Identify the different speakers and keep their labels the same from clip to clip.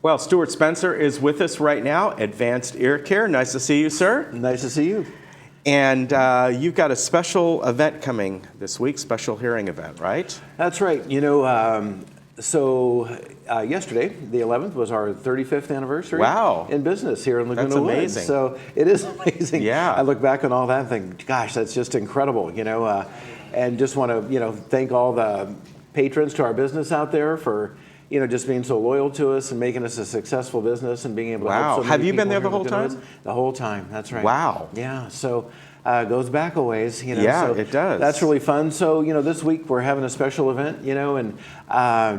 Speaker 1: Well, Stuart Spencer is with us right now, Advanced Ear Care. Nice to see you, sir.
Speaker 2: Nice to see you.
Speaker 1: And you've got a special event coming this week, special hearing event, right?
Speaker 2: That's right. Yesterday, the 11th, was our 35th anniversary in business here in Laguna
Speaker 1: That's amazing.
Speaker 2: Woods. So it is amazing.
Speaker 1: Yeah.
Speaker 2: I look back on all that and think, gosh, that's just incredible, and just want to, thank all the patrons to our business out there for, just being so loyal to us and making us a successful business and being able to help so many
Speaker 1: Have you
Speaker 2: people
Speaker 1: been there the
Speaker 2: here in
Speaker 1: whole
Speaker 2: Laguna
Speaker 1: time?
Speaker 2: Woods. The whole time, that's right.
Speaker 1: Wow.
Speaker 2: Yeah, so it goes back a ways,
Speaker 1: Yeah,
Speaker 2: so
Speaker 1: it does.
Speaker 2: That's really fun. So, this week we're having a special event, and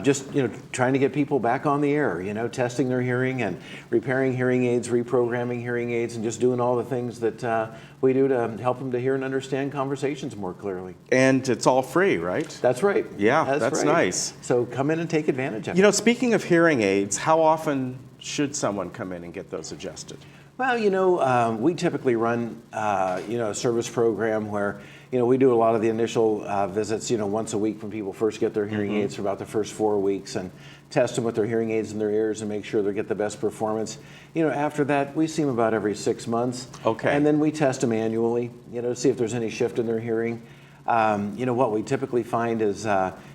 Speaker 2: just, trying to get people back on the air, testing their hearing and repairing hearing aids, reprogramming hearing aids, and just doing all the things that we do to help them to hear and understand conversations more clearly.
Speaker 1: And it's all free, right?
Speaker 2: That's right.
Speaker 1: Yeah, that's
Speaker 2: right.
Speaker 1: nice.
Speaker 2: So come in and take advantage of it.
Speaker 1: Speaking of hearing aids, how often should someone come in and get those adjusted?
Speaker 2: Well, we typically run, a service program where, we do a lot of the initial visits, once a week when people first get their hearing aids for about the first 4 weeks, and test them with their hearing aids in their ears and make sure they get the best performance. After that, we see them about every 6 months.
Speaker 1: Okay.
Speaker 2: And then we test them annually, to see if there's any shift in their hearing. What we typically find is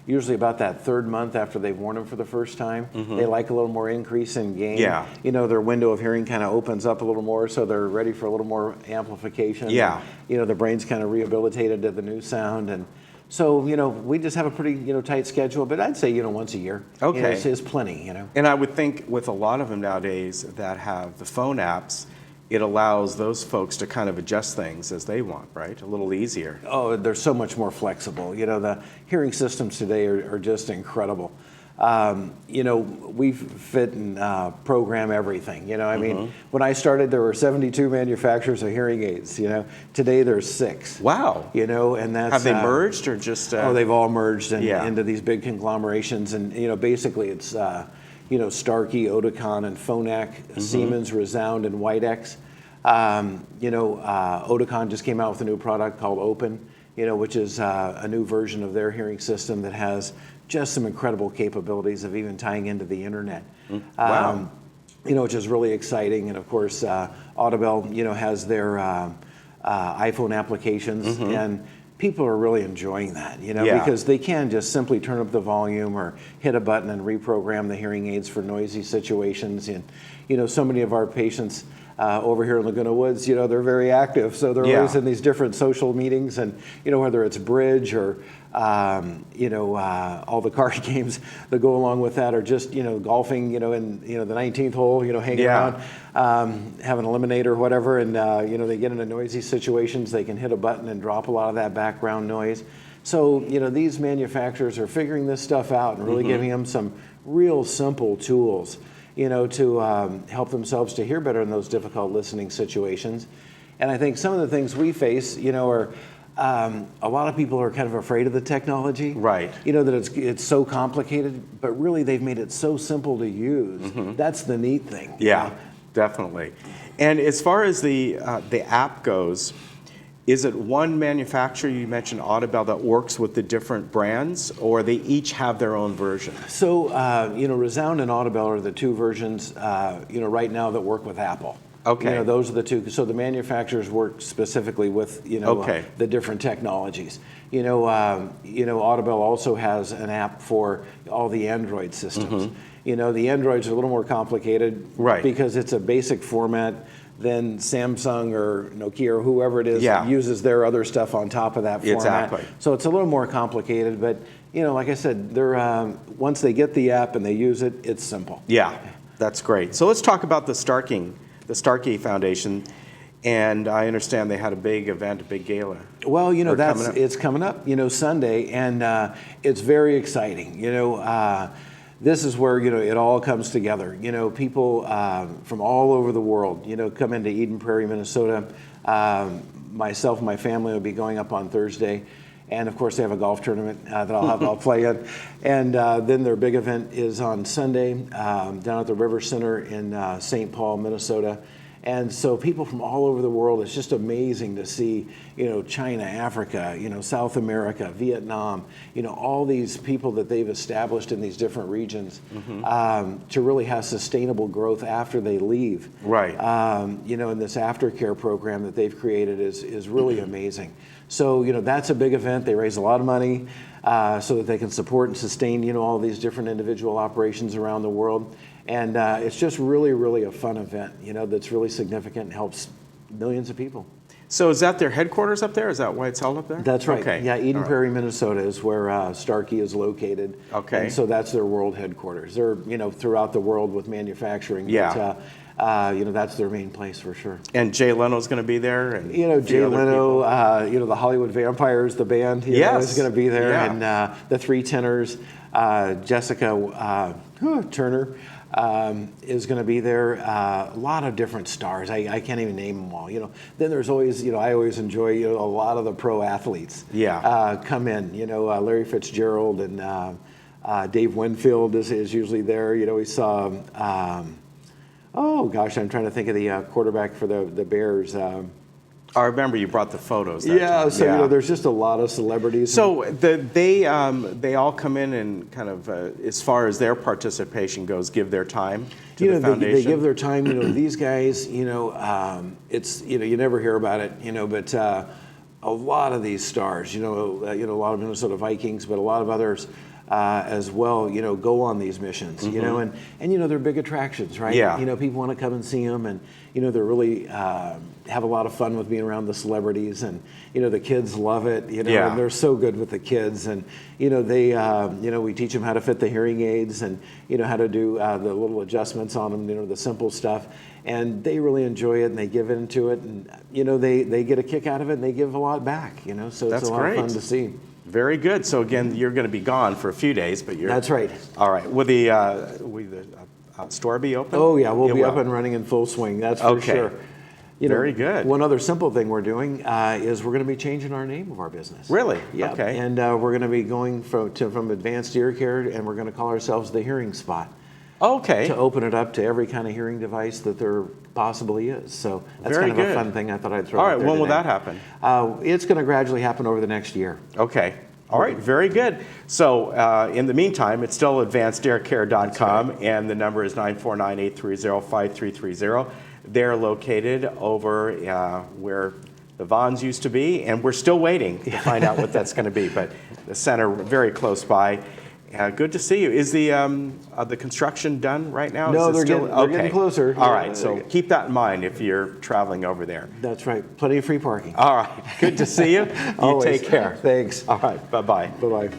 Speaker 2: usually about that third month after they've worn them for the first time, they like a little more increase in gain.
Speaker 1: Yeah.
Speaker 2: Their window of hearing kind of opens up a little more, so they're ready for a little more amplification.
Speaker 1: Yeah.
Speaker 2: The brain's kind of rehabilitated to the new sound. And so, we just have a pretty, tight schedule, but I'd say, once a year.
Speaker 1: Okay.
Speaker 2: Is plenty,
Speaker 1: And I would think with a lot of them nowadays that have the phone apps, it allows those folks to kind of adjust things as they want, right? A little easier.
Speaker 2: Oh, they're so much more flexible. The hearing systems today are just incredible. We fit and program everything. I mean, when I started, there were 72 manufacturers of hearing aids. Today there's 6.
Speaker 1: Wow.
Speaker 2: And that's
Speaker 1: Have they merged or just?
Speaker 2: They've all merged into these big conglomerations, and basically it's Starkey, Oticon, and Phonak, Siemens, Resound, and Widex. Oticon just came out with a new product called Open, which is a new version of their hearing system that has just some incredible capabilities of even tying into the internet.
Speaker 1: Wow.
Speaker 2: Which is really exciting. And of course, Audible, has their iPhone applications, and people are really enjoying that, because they can just simply turn up the volume or hit a button and reprogram the hearing aids for noisy situations. And, so many of our patients over here in Laguna Woods, they're very active. So they're always in these different social meetings, and, whether it's bridge or, all the card games that go along with that, or just, golfing, in, the 19th hole, hanging around, have an eliminator or whatever, and, they get into noisy situations, they can hit a button and drop a lot of that background noise. So, these manufacturers are figuring this stuff out and really giving them some real simple tools, to help themselves to hear better in those difficult listening situations. And I think some of the things we face, are a lot of people are kind of afraid of the technology.
Speaker 1: Right.
Speaker 2: That it's so complicated, but really they've made it so simple to use. That's the neat thing.
Speaker 1: Yeah, definitely. And as far as the app goes, is it one manufacturer, you mentioned Audible, that works with the different brands, or they each have their own version? So,
Speaker 2: Resound and Audible are the 2 versions, right now that work with Apple.
Speaker 1: Okay.
Speaker 2: Those are the 2. So the manufacturers work specifically with, the different technologies. Audible also has an app for all the Android systems. The Androids are a little more complicated,
Speaker 1: right,
Speaker 2: because it's a basic format. Then Samsung or Nokia or whoever it is uses their other stuff on top of that format.
Speaker 1: Exactly.
Speaker 2: So it's a little more complicated, but like I said, they're once they get the app and they use it, it's simple.
Speaker 1: Yeah, that's great. So let's talk about the Starkey Foundation. And I understand they had a big event, a big gala.
Speaker 2: Well, it's coming up, Sunday, and it's very exciting. This is where, it all comes together. People from all over the world, come into Eden Prairie, Minnesota. Myself and my family will be going up on Thursday. And of course, they have a golf tournament that I'll play in. And then their big event is on Sunday down at the River Center in St. Paul, Minnesota. And so people from all over the world, it's just amazing to see, China, Africa, South America, Vietnam, all these people that they've established in these different regions to really have sustainable growth after they leave.
Speaker 1: Right.
Speaker 2: And this aftercare program that they've created is really amazing. So, that's a big event. They raise a lot of money so that they can support and sustain, all these different individual operations around the world. And it's just really, really a fun event, that's really significant and helps millions of people.
Speaker 1: So is that their headquarters up there? Is that why it's held up there?
Speaker 2: That's right.
Speaker 1: Okay.
Speaker 2: Yeah, Eden Prairie, Minnesota is where Starkey is located.
Speaker 1: Okay.
Speaker 2: And so that's their world headquarters. They're, throughout the world with manufacturing.
Speaker 1: Yeah.
Speaker 2: But, that's their main place for sure.
Speaker 1: And Jay Leno's going to be there? And
Speaker 2: Jay Leno, the Hollywood Vampires, the band, is going to be there.
Speaker 1: Yeah.
Speaker 2: And the three tenors, Jessica Turner, is going to be there. A lot of different stars. I can't even name them all. Then there's always, I always enjoy, a lot of the pro athletes.
Speaker 1: Yeah.
Speaker 2: Come in. Larry Fitzgerald and Dave Winfield is usually there. We saw. I'm trying to think of the quarterback for the Bears.
Speaker 1: I remember you brought the photos. That time.
Speaker 2: So there's just a lot of celebrities.
Speaker 1: So they all come in and kind of, as far as their participation goes, give their time to the foundation.
Speaker 2: They give their time. These guys. It's you never hear about it. But a lot of these stars. A lot of Minnesota Vikings, but a lot of others. As well, go on these missions, and they're big attractions, right?
Speaker 1: Yeah.
Speaker 2: People want to come and see them, and they're really have a lot of fun with being around the celebrities, and the kids love it,
Speaker 1: Yeah.
Speaker 2: and they're so good with the kids, and we teach them how to fit the hearing aids, and how to do the little adjustments on them, the simple stuff, and they really enjoy it, and they give into it, and they get a kick out of it, and they give a lot back, so it's a lot of fun to see.
Speaker 1: Very good. So again, you're going to be gone for a few days, but you're...
Speaker 2: That's right.
Speaker 1: All right. Will the store be open?
Speaker 2: Oh, yeah. We'll be up and running in full swing. That's for sure.
Speaker 1: Very good.
Speaker 2: One other simple thing we're doing is we're going to be changing our name of our business.
Speaker 1: Really?
Speaker 2: Yeah.
Speaker 1: Okay.
Speaker 2: And we're going to be going from advanced ear care, and we're going to call ourselves the Hearing Spot.
Speaker 1: Okay.
Speaker 2: To open it up to every kind of hearing device that there possibly is. So that's
Speaker 1: Very
Speaker 2: kind of
Speaker 1: good.
Speaker 2: a fun thing I thought I'd throw
Speaker 1: All
Speaker 2: out
Speaker 1: right.
Speaker 2: there
Speaker 1: When will
Speaker 2: today.
Speaker 1: that happen?
Speaker 2: It's going to gradually happen over the next year.
Speaker 1: Okay. All right, very good. So in the meantime, it's still advancedaircare.com, right. And the number is 949-830-5330. They're located over where the Vons used to be, and we're still waiting to find out what that's going to be, but the center very close by. Good to see you. Is the construction done right now?
Speaker 2: No,
Speaker 1: they're
Speaker 2: getting closer.
Speaker 1: All right, so keep that in mind if you're traveling over there.
Speaker 2: That's right. Plenty of free parking.
Speaker 1: All right, good to see you. You
Speaker 2: Always.
Speaker 1: Take care.
Speaker 2: Thanks.
Speaker 1: All right, bye-bye.
Speaker 2: Bye-bye.